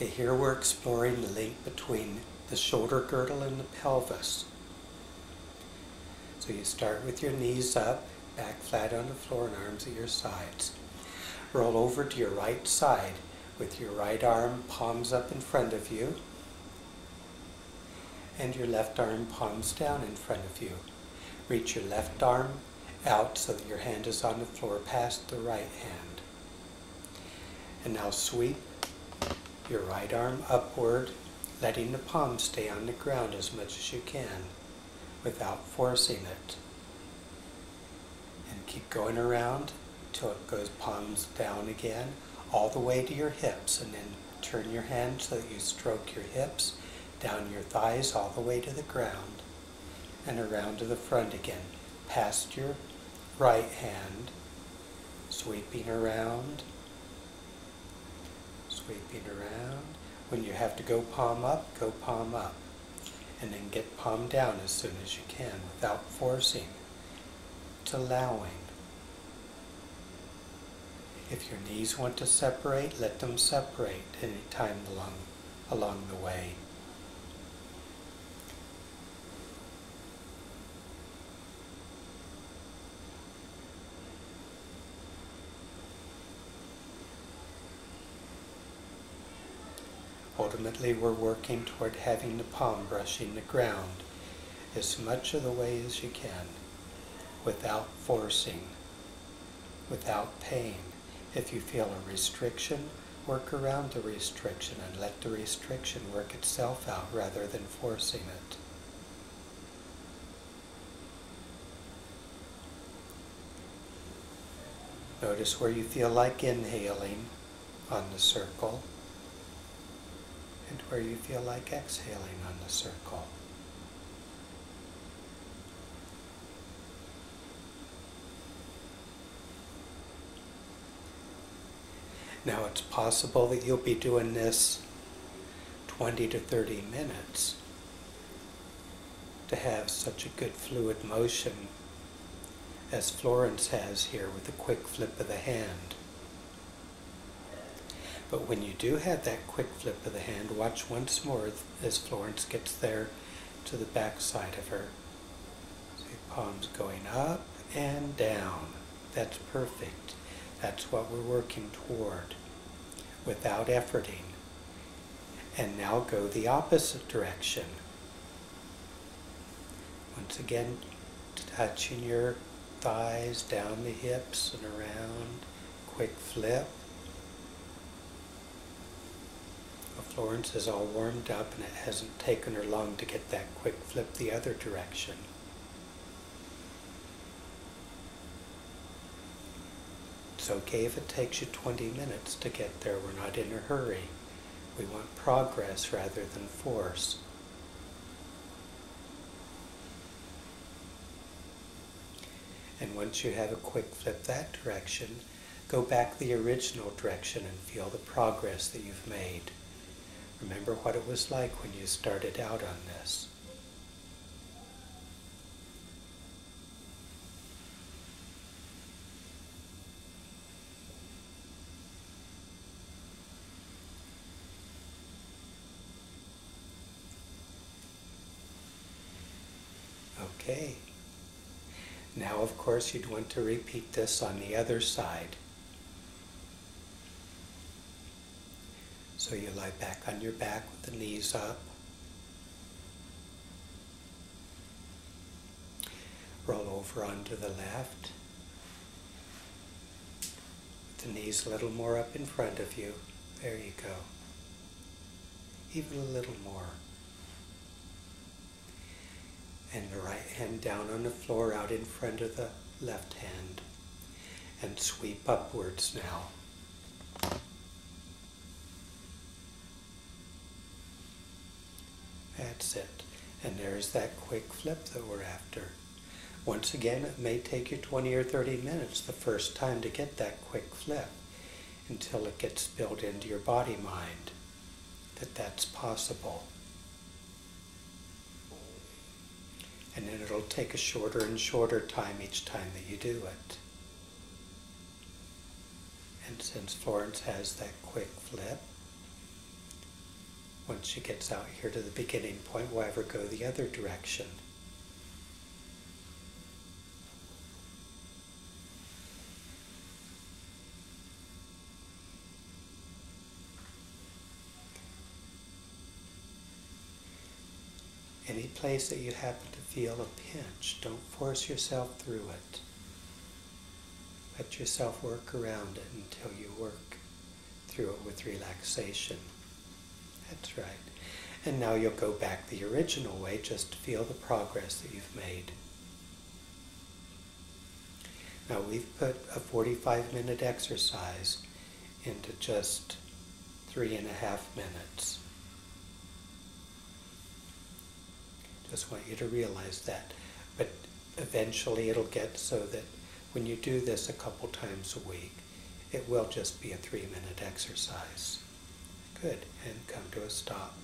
Okay, here we're exploring the link between the shoulder girdle and the pelvis. So you start with your knees up, back flat on the floor and arms at your sides. Roll over to your right side with your right arm palms up in front of you and your left arm palms down in front of you. Reach your left arm out so that your hand is on the floor past the right hand. And now sweep your right arm upward, letting the palm stay on the ground as much as you can without forcing it. And keep going around till it goes palms down again, all the way to your hips, and then turn your hand so that you stroke your hips, down your thighs all the way to the ground, and around to the front again, past your right hand, sweeping around, sweeping around. When you have to go palm up, and then get palm down as soon as you can without forcing. It's allowing. If your knees want to separate, let them separate any time along the way. Ultimately, we're working toward having the palm brushing the ground as much of the way as you can, without forcing, without pain. If you feel a restriction, work around the restriction and let the restriction work itself out rather than forcing it. Notice where you feel like inhaling on the circle, and where you feel like exhaling on the circle. Now it's possible that you'll be doing this 20 to 30 minutes to have such a good fluid motion as Florence has here with a quick flip of the hand. But when you do have that quick flip of the hand, watch once more as Florence gets there to the back side of her. See, palms going up and down. That's perfect. That's what we're working toward, without efforting. And now go the opposite direction. Once again, touching your thighs down the hips and around, quick flip. Florence is all warmed up and it hasn't taken her long to get that quick flip the other direction. It's okay if it takes you 20 minutes to get there. We're not in a hurry. We want progress rather than force. And once you have a quick flip that direction, go back the original direction and feel the progress that you've made. Remember what it was like when you started out on this. Okay. Now, of course, you'd want to repeat this on the other side. So you lie back on your back with the knees up. Roll over onto the left. With the knees a little more up in front of you. There you go. Even a little more. And the right hand down on the floor out in front of the left hand. And sweep upwards now. That's it. And there's that quick flip that we're after. Once again, it may take you 20 or 30 minutes the first time to get that quick flip until it gets built into your body mind that that's possible. And then it'll take a shorter and shorter time each time that you do it. And since Florence has that quick flip, Once she gets out here to the beginning point, we'll have her go the other direction. Any place that you happen to feel a pinch, don't force yourself through it. Let yourself work around it until you work through it with relaxation. That's right. And now you'll go back the original way just to feel the progress that you've made. Now we've put a 45-minute exercise into just 3.5 minutes. Just want you to realize that. But eventually it'll get so that when you do this a couple times a week, it will just be a 3-minute exercise. Good. And come to a stop.